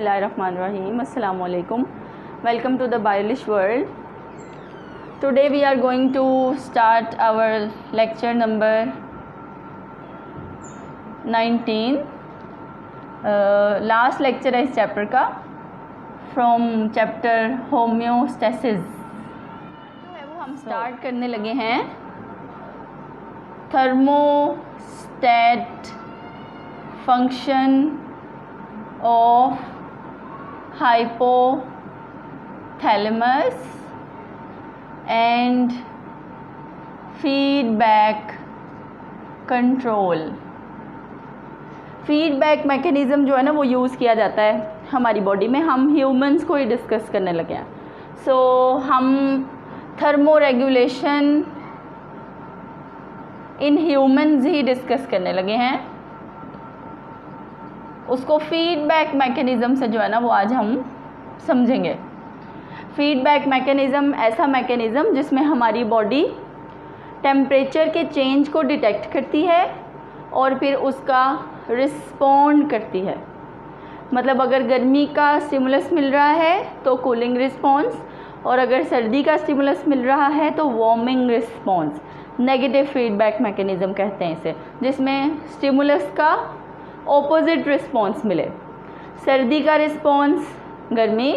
Bismillahirrahmanirrahim. Assalamu alaikum. Welcome to the Biolish world. Today we are going to start our lecture number 19. Last lecture है इस chapter का from chapter homeostasis. जो है वो हम start करने लगे हैं thermostat function of hypothalamus and feedback control. Feedback mechanism जो है ना वो यूज़ किया जाता है हमारी बॉडी में. हम ह्यूमंस को ही डिस्कस करने लगे हैं. हम thermo regulation in humans he discuss करने लगे हैं. उसको फीडबैक मैकेनिज़्म से जो है ना वो आज हम समझेंगे. फीडबैक मैकेनिज़्म ऐसा मैकेनिज़्म जिसमें हमारी बॉडी टेम्परेचर के चेंज को डिटेक्ट करती है और फिर उसका रिस्पॉन्ड करती है. मतलब अगर गर्मी का स्टिमुलस मिल रहा है तो कूलिंग रिस्पॉन्स, और अगर सर्दी का स्टिमुलस मिल रहा है तो warming response. Negative feedback mechanism कहते हैं इसे, जिसमें स्टिमुलस का ऑपोजिट रिस्पॉन्स मिले. सर्दी का रिस्पॉन्स गर्मी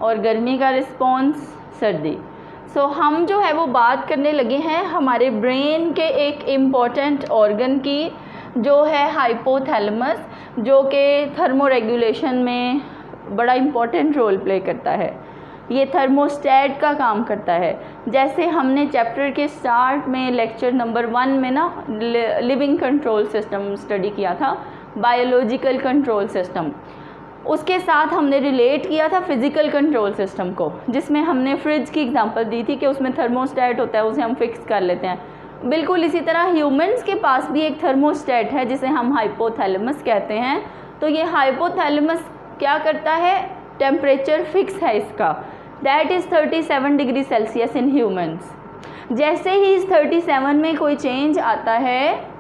और गर्मी का रिस्पॉन्स सर्दी. हम जो है वो बात करने लगे हैं हमारे ब्रेन के एक इम्पॉर्टेंट ऑर्गन की, जो है हाइपोथैलेमस, जो कि थर्मो रेगुलेशन में बड़ा इम्पॉर्टेंट रोल प्ले करता है. ये थर्मोस्टेट का काम करता है. जैसे हमने चैप्टर के स्टार्ट में लेक्चर नंबर 1 में ना लिविंग कंट्रोल सिस्टम स्टडी किया था, बायोलॉजिकल कंट्रोल सिस्टम. उसके साथ हमने रिलेट किया था फिज़िकल कंट्रोल सिस्टम को, जिसमें हमने फ्रिज की एग्जांपल दी थी कि उसमें थर्मोस्टेट होता है, उसे हम फिक्स कर लेते हैं. बिल्कुल इसी तरह ह्यूमंस के पास भी एक थर्मोस्टेट है जिसे हम हाइपोथैलेमस कहते हैं. तो ये हाइपोथैलेमस क्या करता है, टेम्परेचर फिक्स है इसका, that is 37 degree Celsius in humans. जैसे ही इस 37 में कोई चेंज आता है,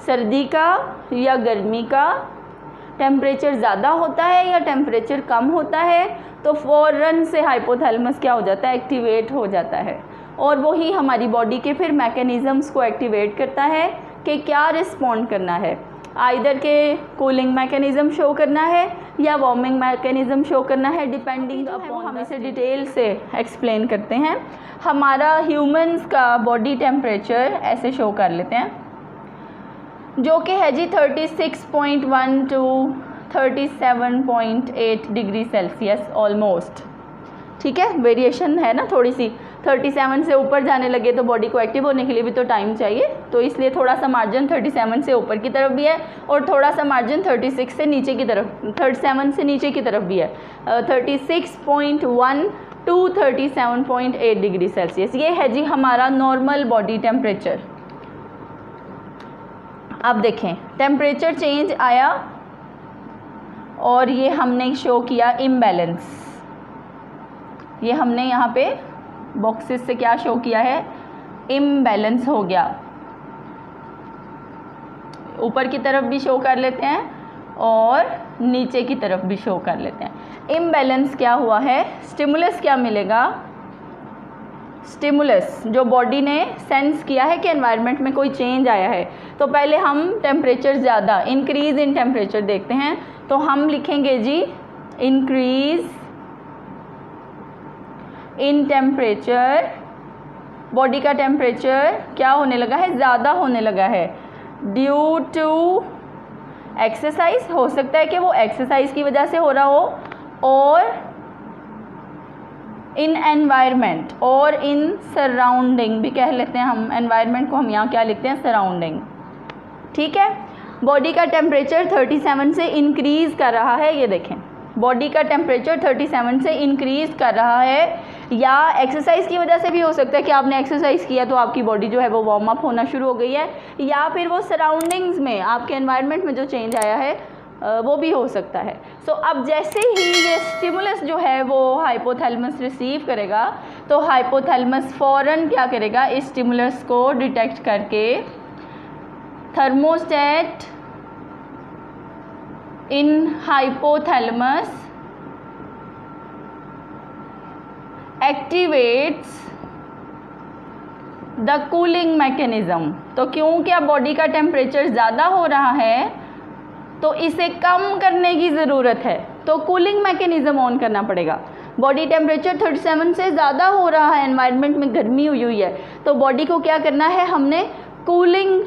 सर्दी का या गर्मी का, टेम्परेचर ज़्यादा होता है या टेम्परेचर कम होता है, तो फ़ौरन से हाइपोथैलेमस क्या हो जाता है, एक्टिवेट हो जाता है. और वही हमारी बॉडी के फिर मैकेनिज़म्स को एक्टिवेट करता है कि क्या रिस्पॉन्ड करना है. आइदर के कूलिंग मैकेनिज़्म शो करना है या वार्मिंग मैकेनिज़्म शो करना है, डिपेंडिंग अपॉन. हम इसे डिटेल से एक्सप्लेन करते हैं. हमारा ह्यूमंस का बॉडी टेम्परेचर ऐसे शो कर लेते हैं, जो कि है जी 36.1 टू 37.8 डिग्री सेल्सियस ऑलमोस्ट. ठीक है, वेरिएशन है ना थोड़ी सी. 37 से ऊपर जाने लगे तो बॉडी को एक्टिव होने के लिए भी तो टाइम चाहिए, तो इसलिए थोड़ा सा मार्जिन 37 से ऊपर की तरफ भी है और थोड़ा सा मार्जिन 36 से नीचे की तरफ, 37 से नीचे की तरफ भी है. 36.1 टू 37.8 डिग्री सेल्सियस ये है जी हमारा नॉर्मल बॉडी टेम्परेचर. अब देखें, टेम्परेचर चेंज आया और ये हमने शो किया इम्बैलेंस. ये हमने यहाँ पे बॉक्सेस से क्या शो किया है, इम्बैलेंस हो गया. ऊपर की तरफ भी शो कर लेते हैं और नीचे की तरफ भी शो कर लेते हैं. इम्बैलेंस क्या हुआ है, स्टिमुलस क्या मिलेगा, स्टिमुलस जो बॉडी ने सेंस किया है कि एनवायरनमेंट में कोई चेंज आया है. तो पहले हम टेम्परेचर ज़्यादा, इंक्रीज़ इन टेम्परेचर देखते हैं. तो हम लिखेंगे जी इंक्रीज़ इन टेम्परेचर. बॉडी का टेम्परेचर क्या होने लगा है, ज़्यादा होने लगा है ड्यू टू एक्सरसाइज. हो सकता है कि वो एक्सरसाइज की वजह से हो रहा हो, और इन एनवायरनमेंट और इन सराउंडिंग भी कह लेते हैं हम. एनवायरनमेंट को हम यहाँ क्या लिखते हैं, सराउंडिंग. ठीक है, बॉडी का टेम्परेचर 37 से इंक्रीज़ कर रहा है. ये देखें, बॉडी का टेम्परेचर 37 से इंक्रीज़ कर रहा है, या एक्सरसाइज की वजह से भी हो सकता है कि आपने एक्सरसाइज किया तो आपकी बॉडी जो है वो वार्म अप होना शुरू हो गई है, या फिर वो सराउंडिंग्स में आपके एनवायरनमेंट में जो चेंज आया है वो भी हो सकता है. अब जैसे ही ये स्टिमुलस जो है वो हाइपोथैलेमस रिसीव करेगा, तो हाइपोथैलेमस फ़ौरन क्या करेगा, इस स्टिमुलस को डिटेक्ट करके thermostat in hypothalamus activates the cooling mechanism. तो क्योंकि अब बॉडी का टेम्परेचर ज़्यादा हो रहा है तो इसे कम करने की ज़रूरत है, तो कूलिंग मैकेनिज्म ऑन करना पड़ेगा। बॉडी टेम्परेचर 37 से ज़्यादा हो रहा है, एनवायरनमेंट में गर्मी हुई हुई है, तो बॉडी को क्या करना है, हमने कूलिंग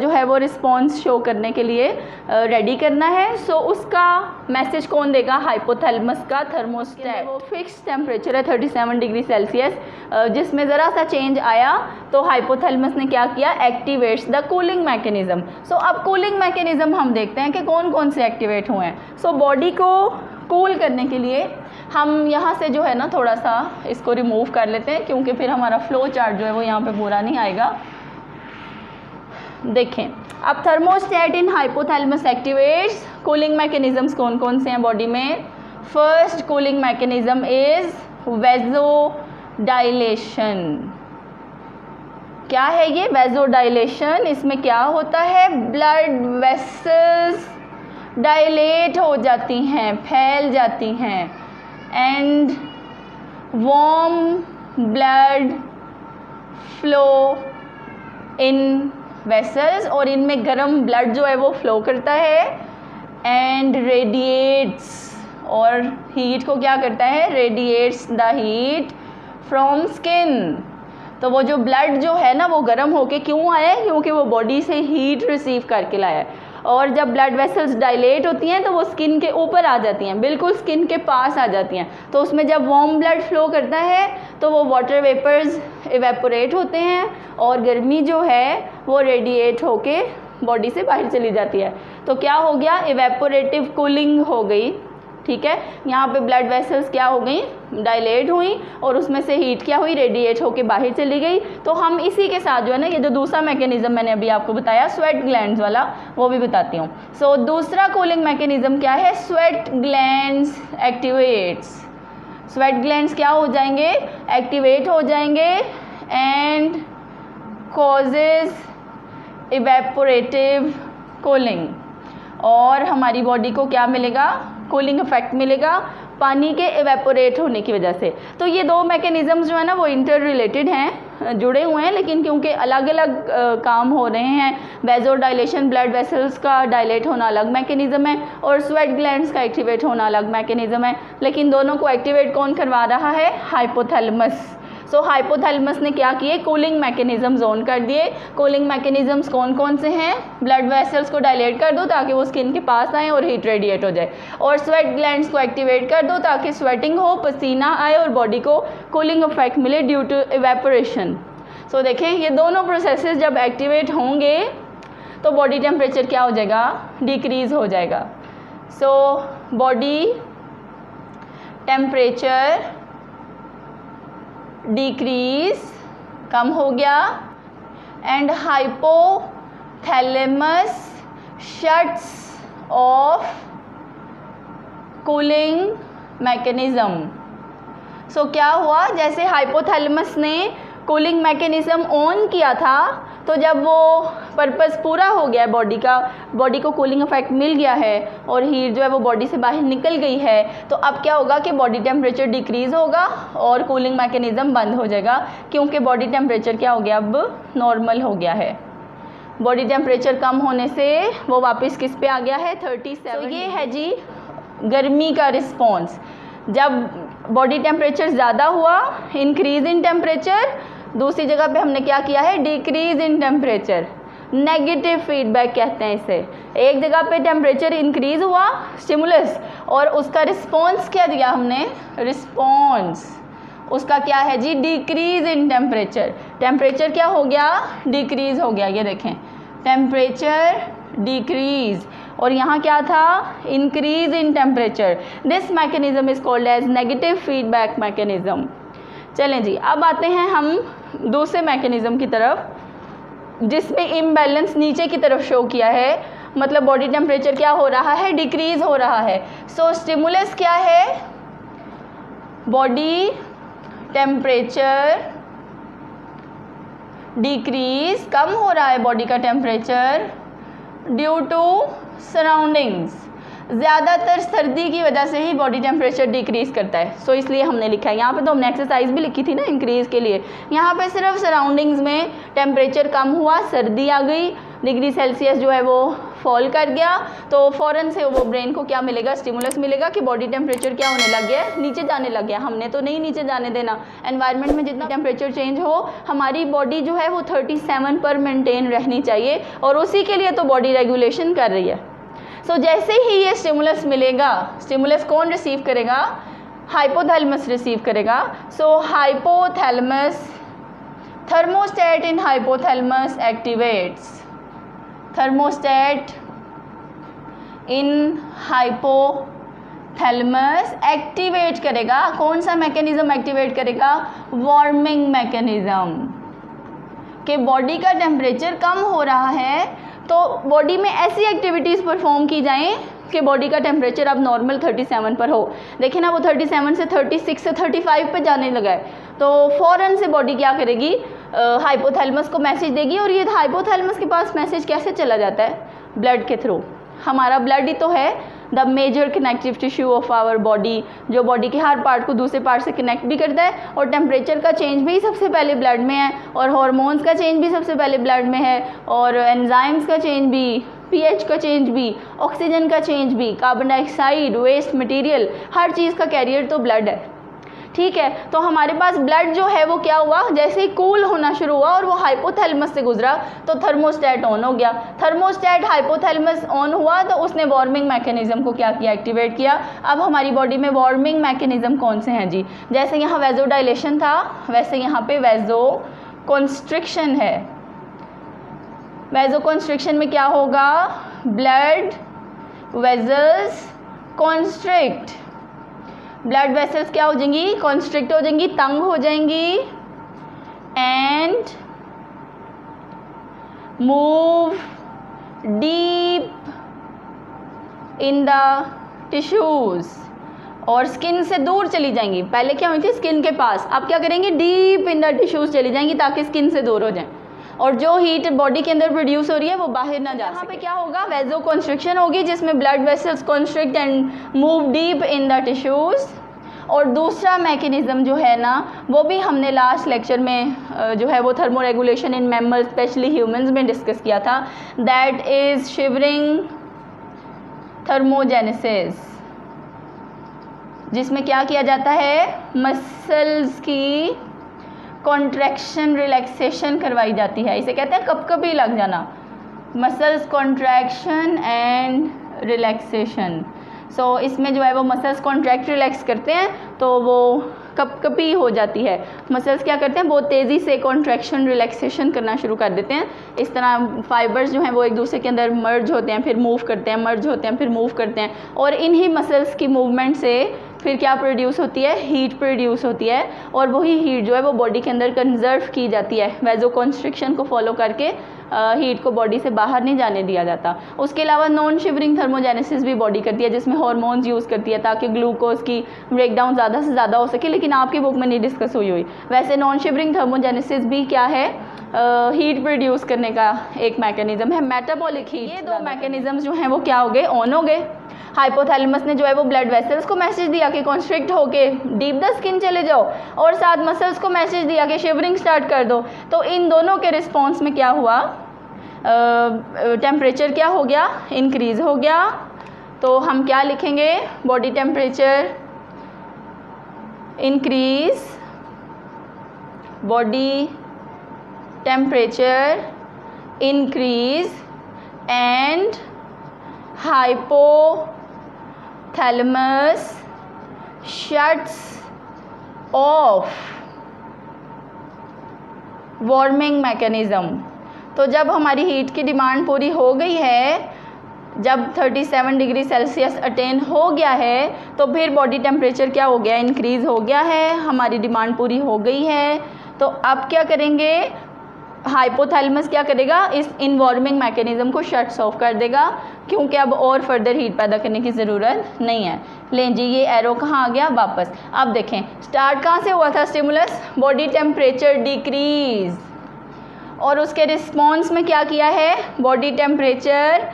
जो है वो रिस्पॉन्स शो करने के लिए रेडी करना है। सो उसका मैसेज कौन देगा, हाइपोथैलेमस का थर्मोस्टेट। वो फिक्स टेम्परेचर है 37 डिग्री सेल्सियस, जिसमें ज़रा सा चेंज आया तो हाइपोथैलेमस ने क्या किया, एक्टिवेट्स द कूलिंग मैकेनिज्म। सो अब कूलिंग मैकेनिज्म हम देखते हैं कि कौन कौन से एक्टिवेट हुए हैं। सो बॉडी को कूल करने के लिए हम यहाँ से जो है ना थोड़ा सा इसको रिमूव कर लेते हैं, क्योंकि फिर हमारा फ्लो चार्ट जो है वो यहाँ पे पूरा नहीं आएगा। देखें अब thermostat in hypothalamus activates cooling mechanisms कौन कौन से हैं बॉडी में। First cooling mechanism is vasodilation. क्या है ये वेज़ोडाइलेशन, इसमें क्या होता है, ब्लड वेसल्स डायलेट हो जाती हैं, फैल जाती हैं, and warm blood flow in vessels, और इनमें गर्म ब्लड जो है वो फ्लो करता है, एंड रेडिएट्स, और हीट को क्या करता है, radiates the heat from skin. तो वो जो ब्लड जो है ना वो गर्म होके क्यों आया है, क्योंकि वो बॉडी से हीट रिसीव करके लाया है। और जब ब्लड वेसल्स डायलेट होती हैं तो वो स्किन के ऊपर आ जाती हैं, बिल्कुल स्किन के पास आ जाती हैं, तो उसमें जब वार्म ब्लड फ्लो करता है तो वो वाटर वेपर्स इवेपोरेट होते हैं और गर्मी जो है वो रेडिएट होके बॉडी से बाहर चली जाती है। तो क्या हो गया, इवेपोरेटिव कूलिंग हो गई। ठीक है, यहाँ पे ब्लड वेसल्स क्या हो गई, डायलेट हुई, और उसमें से हीट क्या हुई, रेडिएट होके बाहर चली गई। तो हम इसी के साथ जो है ना ये जो दूसरा मैकेनिज्म मैंने अभी आपको बताया स्वेट ग्लैंड्स वाला, वो भी बताती हूँ। सो दूसरा कूलिंग मैकेनिज्म क्या है, sweat glands activates. Sweat glands क्या हो जाएंगे, एक्टिवेट हो जाएंगे, एंड कॉजेज इवेपोरेटिव कूलिंग, और हमारी बॉडी को क्या मिलेगा, कूलिंग इफेक्ट मिलेगा पानी के इवेपोरेट होने की वजह से। तो ये दो मैकेनिज़म्स जो है ना वो इंटर रिलेटेड हैं, जुड़े हुए हैं, लेकिन क्योंकि अलग अलग काम हो रहे हैं, वेज़ोडाइलेशन ब्लड वेसल्स का डायलेट होना अलग मैकेनिज़्म है और स्वेट ग्लैंड्स का एक्टिवेट होना अलग मैकेनिज़्म है, लेकिन दोनों को एक्टिवेट कौन करवा रहा है, हाइपोथैलेमस। सो हाइपोथैलेमस ने क्या किए, कूलिंग मैकेनिज्म्स ऑन कर दिए। कूलिंग मैकेनिज्म्स कौन कौन से हैं, ब्लड वेसल्स को डायलेट कर दो ताकि वो स्किन के पास आए और हीट रेडिएट हो जाए, और स्वेट ग्लैंड्स को एक्टिवेट कर दो ताकि स्वेटिंग हो, पसीना आए और बॉडी को कूलिंग इफेक्ट मिले ड्यू टू इवेपोरेशन। सो देखें ये दोनों प्रोसेसेस जब एक्टिवेट होंगे तो बॉडी टेम्परेचर क्या हो जाएगा, डिक्रीज़ हो जाएगा। सो बॉडी टेम्परेचर डिक्रीज, कम हो गया, and hypothalamus shuts off cooling mechanism. So क्या हुआ, जैसे हाइपोथैलेमस ने कूलिंग मैकेनिज्म ऑन किया था, तो जब वो पर्पस पूरा हो गया बॉडी का, बॉडी को कूलिंग इफेक्ट मिल गया है और हीट जो है वो बॉडी से बाहर निकल गई है, तो अब क्या होगा कि बॉडी टेम्परेचर डिक्रीज़ होगा और कूलिंग मैकेनिज्म बंद हो जाएगा, क्योंकि बॉडी टेम्परेचर क्या हो गया, अब नॉर्मल हो गया है। बॉडी टेम्परेचर कम होने से वो वापस किस पे आ गया है, 37। तो ये है जी गर्मी का रिस्पॉन्स। जब बॉडी टेम्परेचर ज़्यादा हुआ, इंक्रीज़ इन टेम्परेचर, दूसरी जगह पे हमने क्या किया है, decrease in temperature, negative feedback कहते हैं इसे। एक जगह पे टेम्परेचर इंक्रीज़ हुआ, स्टिमुलस, और उसका रिस्पॉन्स क्या दिया हमने, रिस्पॉन्स उसका क्या है जी, डिक्रीज़ इन टेम्परेचर। टेम्परेचर क्या हो गया, डिक्रीज़ हो गया, ये देखें टेम्परेचर डिक्रीज़, और यहाँ क्या था, increase in temperature. This mechanism is called as negative feedback mechanism. चलें जी, अब आते हैं हम दूसरे मैकेनिज्म की तरफ, जिसमें इम्बैलेंस नीचे की तरफ शो किया है, मतलब बॉडी टेम्परेचर क्या हो रहा है, डिक्रीज़ हो रहा है। सो स्टिमुलस क्या है, बॉडी टेम्परेचर डिक्रीज़, कम हो रहा है बॉडी का टेम्परेचर ड्यू टू सराउंडिंग्स। ज़्यादातर सर्दी की वजह से ही बॉडी टेम्परेचर डिक्रीज़ करता है। सो इसलिए हमने लिखा है यहाँ पे। तो हमने एक्सरसाइज भी लिखी थी ना इंक्रीज़ के लिए। यहाँ पे सिर्फ सराउंडिंग्स में टेम्परेचर कम हुआ, सर्दी आ गई, डिग्री सेल्सियस जो है वो फॉल कर गया, तो फ़ौरन से वो ब्रेन को क्या मिलेगा, स्टिमुलस मिलेगा कि बॉडी टेम्परेचर क्या होने लग गया है, नीचे जाने लग गया। हमने तो नहीं नीचे जाने देना। एनवायरनमेंट में जितना टेम्परेचर चेंज हो, हमारी बॉडी जो है वो 37 पर मेंटेन रहनी चाहिए, और उसी के लिए तो बॉडी रेगुलेशन कर रही है। सो जैसे ही ये स्टिमुलस मिलेगा, स्टिमुलस कौन रिसीव करेगा, हाइपोथैलेमस रिसीव करेगा। सो hypothalamus, thermostat in hypothalamus activates, thermostat in hypothalamus activate करेगा। कौन सा मैकेनिज्म एक्टिवेट करेगा, वार्मिंग मैकेनिज्म, कि बॉडी का टेम्परेचर कम हो रहा है तो बॉडी में ऐसी एक्टिविटीज़ परफॉर्म की जाएं कि बॉडी का टेम्परेचर अब नॉर्मल 37 पर हो। देखिए ना, वो 37 से 36 से 35 पे जाने लगा है, तो फ़ौरन से बॉडी क्या करेगी, हाइपोथैलेमस को मैसेज देगी। और ये हाइपोथैलेमस के पास मैसेज कैसे चला जाता है, ब्लड के थ्रू। हमारा ब्लड ही तो है the major connective tissue of our body, जो बॉडी के हर पार्ट को दूसरे पार्ट से कनेक्ट भी करता है। और टेम्परेचर का चेंज भी सबसे पहले ब्लड में है, और हार्मोन्स का चेंज भी सबसे पहले ब्लड में है, और एंजाइम्स का चेंज भी, पीएच का चेंज भी, ऑक्सीजन का चेंज भी, कार्बन डाइऑक्साइड, वेस्ट मटेरियल, हर चीज़ का कैरियर तो ब्लड है। ठीक है, तो हमारे पास ब्लड जो है वो क्या हुआ, जैसे ही कूल होना शुरू हुआ और वो हाइपोथैलेमस से गुजरा तो थर्मोस्टेट ऑन हो गया। थर्मोस्टेट हाइपोथैलेमस ऑन हुआ तो उसने वार्मिंग मैकेनिज्म को क्या किया, एक्टिवेट किया। अब हमारी बॉडी में वार्मिंग मैकेनिज्म कौन से हैं जी, जैसे यहाँ वेजोडाइलेशन था, वैसे यहाँ पे वेजो कॉन्स्ट्रिक्शन है। वेजो कॉन्स्ट्रिक्शन में क्या होगा, blood vessels constrict, blood vessels क्या हो जाएंगी, कॉन्स्ट्रिक्ट हो जाएंगी, तंग हो जाएंगी, and move deep in the tissues, और स्किन से दूर चली जाएंगी। पहले क्या हुई थी, स्किन के पास, अब क्या करेंगी, डीप इन द टिश्यूज चली जाएंगी ताकि स्किन से दूर हो जाएं, और जो हीट बॉडी के अंदर प्रोड्यूस हो रही है वो बाहर ना जा सके। यहाँ पे क्या होगा, वेजो कॉन्स्ट्रिक्शन होगी जिसमें blood vessels constrict and move deep in the tissues. और दूसरा मैकेनिज्म जो है ना, वो भी हमने लास्ट लेक्चर में जो है वो thermo regulation in mammal specially humans में डिस्कस किया था, दैट इज शिवरिंग थर्मोजेनेसिस, जिसमें क्या किया जाता है, मसल्स की कॉन्ट्रैक्शन रिलैक्सेशन करवाई जाती है। इसे कहते हैं कपकपी लग जाना, मसल्स कॉन्ट्रैक्शन एंड रिलैक्सेशन। सो इसमें जो है वो मसल्स कॉन्ट्रैक्ट रिलैक्स करते हैं तो वो कपकपी हो जाती है। मसल्स क्या करते हैं, बहुत तेज़ी से कॉन्ट्रैक्शन रिलैक्सेशन करना शुरू कर देते हैं। इस तरह फाइबर्स जो हैं वो एक दूसरे के अंदर मर्ज होते हैं, फिर मूव करते हैं, मर्ज होते हैं, फिर मूव करते हैं, और इन्हीं मसल्स की मूवमेंट से फिर क्या प्रोड्यूस होती है, हीट प्रोड्यूस होती है, और वही हीट जो है वो बॉडी के अंदर कंजर्व की जाती है। वेजो कॉन्स्ट्रिक्शन को फॉलो करके हीट को बॉडी से बाहर नहीं जाने दिया जाता। उसके अलावा नॉन शिवरिंग थर्मोजेनेसिस भी बॉडी करती है, जिसमें हार्मोन्स यूज़ करती है ताकि ग्लूकोज की ब्रेकडाउन ज़्यादा से ज़्यादा हो सके, लेकिन आपकी बुक में नहीं डिस्कस हुई। वैसे नॉन शिवरिंग थर्मोजेनेसिस भी क्या है, हीट प्रोड्यूस करने का एक मैकेनिज्म है, मेटाबॉलिक हीट। ये दो मैकेनिज्म्स जो हैं वो क्या हो गए, ऑन हो गए। हाइपोथैलेमस ने जो है वो ब्लड वेसल्स को मैसेज दिया कि कॉन्स्ट्रिक्ट होके डीप द स्किन चले जाओ, और साथ मसल्स को मैसेज दिया कि शिवरिंग स्टार्ट कर दो। तो इन दोनों के रिस्पॉन्स में क्या हुआ, टेम्परेचर क्या हो गया, इंक्रीज़ हो गया। तो हम क्या लिखेंगे, body temperature increase, body temperature increase and hypothalamus shuts off warming mechanism. तो जब हमारी हीट की डिमांड पूरी हो गई है, जब 37 डिग्री सेल्सियस अटेन हो गया है, तो फिर बॉडी टेम्परेचर क्या हो गया, इंक्रीज़ हो गया है, हमारी डिमांड पूरी हो गई है। तो अब क्या करेंगे, हाइपोथैलेमस क्या करेगा, इस इन वार्मिंग मैकेनिज्म को शट्स ऑफ कर देगा, क्योंकि अब और फर्दर हीट पैदा करने की ज़रूरत नहीं है। लें जी, ये एरो कहाँ आ गया, वापस। अब देखें स्टार्ट कहाँ से हुआ था स्टिमुलस, बॉडी टेम्परेचर डिक्रीज, और उसके रिस्पॉन्स में क्या किया है, बॉडी टेम्परेचर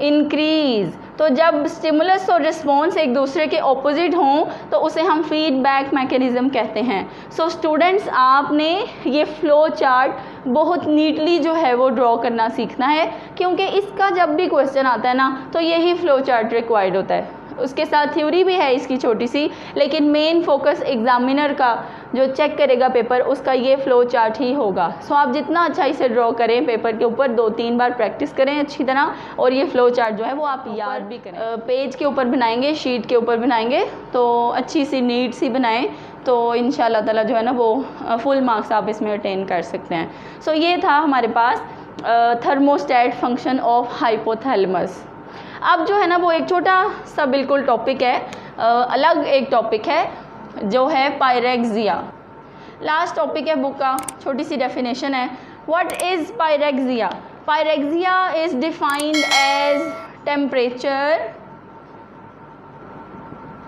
इंक्रीज। तो जब स्टिमुलस और रिस्पॉन्स एक दूसरे के ऑपोजिट हों तो उसे हम फीडबैक मैकेनिज़्म कहते हैं। सो स्टूडेंट्स, आपने ये फ्लो चार्ट बहुत नीटली जो है वो ड्रॉ करना सीखना है, क्योंकि इसका जब भी क्वेश्चन आता है ना तो यही फ्लो चार्ट रिक्वायर्ड होता है। उसके साथ थ्योरी भी है इसकी छोटी सी, लेकिन मेन फोकस एग्जामिनर का जो चेक करेगा पेपर, उसका ये फ्लो चार्ट ही होगा। सो आप जितना अच्छा इसे ड्रॉ करें पेपर के ऊपर, 2-3 बार प्रैक्टिस करें अच्छी तरह, और ये फ्लो चार्ट जो है वो आप याद भी करें। पेज के ऊपर बनाएंगे, शीट के ऊपर बनाएंगे तो अच्छी सी नीट सी बनाएं, तो इंशाल्लाह ताला जो है ना वो फुल मार्क्स आप इसमें अटेन कर सकते हैं। सो ये था हमारे पास थर्मोस्टेट फंक्शन ऑफ हाइपोथैलेमस। अब जो है ना वो एक छोटा सा बिल्कुल टॉपिक है, अलग एक टॉपिक है जो है पायरेक्सिया। लास्ट टॉपिक है बुक का, छोटी सी डेफिनेशन है। What is pyrexia? Pyrexia is defined as temperature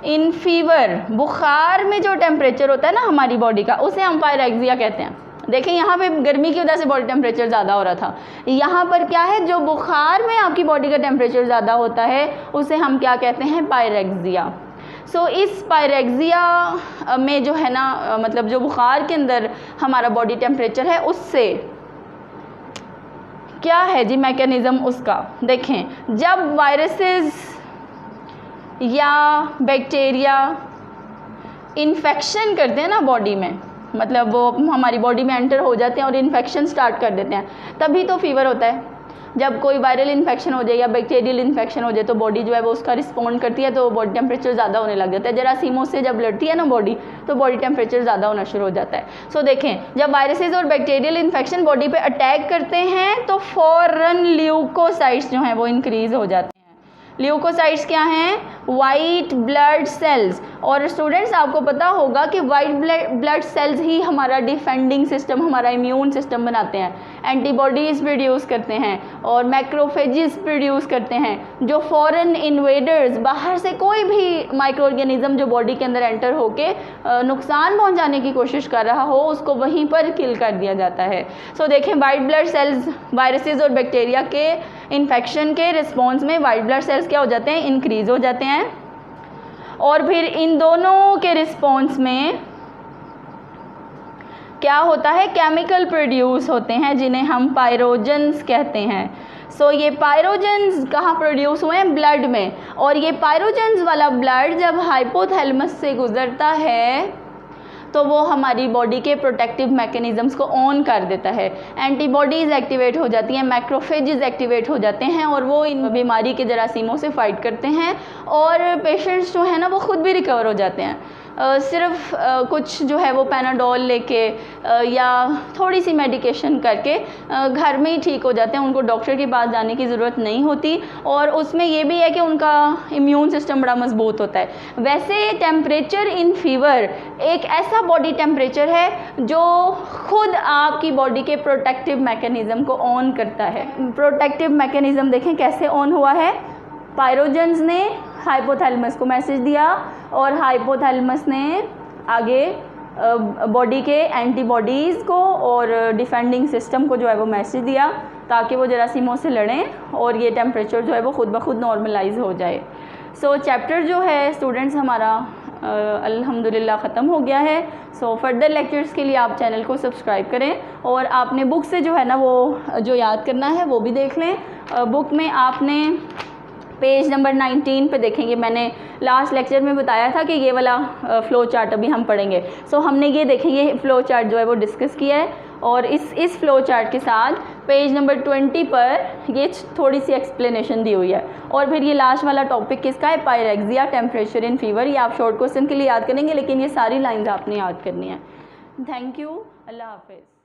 in fever. बुखार में जो टेम्परेचर होता है ना हमारी बॉडी का, उसे हम पायरेक्सिया कहते हैं। देखें यहाँ पे गर्मी की वजह से बॉडी टेम्परेचर ज़्यादा हो रहा था, यहाँ पर क्या है, जो बुखार में आपकी बॉडी का टेम्परेचर ज़्यादा होता है उसे हम क्या कहते हैं, पायरेक्सिया। सो इस पायरेक्सिया में जो है ना मतलब जो बुखार के अंदर हमारा बॉडी टेम्परेचर है, उससे क्या है जी मैकेनिज़्म उसका। देखें, जब वायरसेस या बैक्टीरिया इन्फेक्शन करते हैं ना बॉडी में, मतलब वो हमारी बॉडी में एंटर हो जाते हैं और इन्फेक्शन स्टार्ट कर देते हैं, तभी तो फीवर होता है। जब कोई वायरल इन्फेक्शन हो जाए या बैक्टीरियल इन्फेक्शन हो जाए तो बॉडी जो है वो उसका रिस्पॉन्ड करती है, तो बॉडी टेम्परेचर ज़्यादा होने लग जाता है। जरासीमों से जब लड़ती है ना बॉडी, तो बॉडी टेम्परेचर ज़्यादा होना शुरू हो जाता है। सो देखें, जब वायरसेस और बैक्टीरियल इन्फेक्शन बॉडी पे अटैक करते हैं तो फौरन ल्यूकोसाइट्स जो हैं वो इंक्रीज़ हो जाते हैं। ल्यूकोसाइट्स क्या हैं? White blood cells. और स्टूडेंट्स, आपको पता होगा कि वाइट ब्लड सेल्स ही हमारा डिफेंडिंग सिस्टम, हमारा इम्यून सिस्टम बनाते हैं, एंटीबॉडीज़ प्रोड्यूस करते हैं और मैक्रोफेजेस प्रोड्यूस करते हैं, जो फॉरेन इन्वेडर्स, बाहर से कोई भी माइक्रो ऑर्गेनिज्म जो बॉडी के अंदर एंटर होके नुकसान पहुंचाने की कोशिश कर रहा हो, उसको वहीं पर किल कर दिया जाता है। सो देखें, वाइट ब्लड सेल्स वायरसेस और बैक्टीरिया के इन्फेक्शन के रिस्पॉन्स में वाइट ब्लड सेल्स क्या हो जाते हैं, इंक्रीज़ हो जाते हैं, और फिर इन दोनों के रिस्पॉन्स में क्या होता है, केमिकल प्रोड्यूस होते हैं जिन्हें हम पायरोजेंस कहते हैं। सो ये पायरोजेंस कहाँ प्रोड्यूस हुए हैं? ब्लड में। और ये पायरोजेंस वाला ब्लड जब हाइपोथैलेमस से गुजरता है तो वो हमारी बॉडी के प्रोटेक्टिव मैकेनिज़म्स को ऑन कर देता है, एंटीबॉडीज़ एक्टिवेट हो जाती हैं, मैक्रोफेजेस एक्टिवेट हो जाते हैं, और वो इन बीमारी के जरासीमों से फाइट करते हैं, और पेशेंट्स जो है ना वो खुद भी रिकवर हो जाते हैं। सिर्फ कुछ जो है वो पैनाडोल लेके या थोड़ी सी मेडिकेशन करके घर में ही ठीक हो जाते हैं, उनको डॉक्टर के पास जाने की ज़रूरत नहीं होती। और उसमें ये भी है कि उनका इम्यून सिस्टम बड़ा मजबूत होता है। वैसे टेम्परेचर इन फीवर एक ऐसा बॉडी टेम्परेचर है जो खुद आपकी बॉडी के प्रोटेक्टिव मैकेनिज़्म को ऑन करता है। प्रोटेक्टिव मैकेनिज़्म देखें कैसे ऑन हुआ है। पायरोजेंस ने हाइपोथैलेमस को मैसेज दिया और हाइपोथैलेमस ने आगे बॉडी के एंटीबॉडीज़ को और डिफेंडिंग सिस्टम को जो है वो मैसेज दिया ताकि वो जरासीमों से लड़ें और ये टेम्परेचर जो है वो खुद ब खुद नॉर्मलाइज हो जाए। सो चैप्टर जो है स्टूडेंट्स हमारा अल्हम्दुलिल्लाह ख़त्म हो गया है। सो फर्दर लेक्चर्स के लिए आप चैनल को सब्सक्राइब करें और आपने बुक से जो है ना वो जो याद करना है वो भी देख लें। बुक में आपने पेज नंबर 19 पे देखेंगे, मैंने लास्ट लेक्चर में बताया था कि ये वाला फ़्लो चार्ट अभी हम पढ़ेंगे। सो हमने ये देखें, ये फ़्लो चार्ट जो है वो डिस्कस किया है और इस फ़्लो चार्ट के साथ पेज नंबर 20 पर ये थोड़ी सी एक्सप्लेनेशन दी हुई है। और फिर ये लास्ट वाला टॉपिक किसका है? Pyrexia, temperature in fever. ये आप शॉर्ट क्वेश्चन के लिए याद करेंगे, लेकिन ये सारी लाइन्स आपने याद करनी है। थैंक यू, अल्लाह हाफिज़।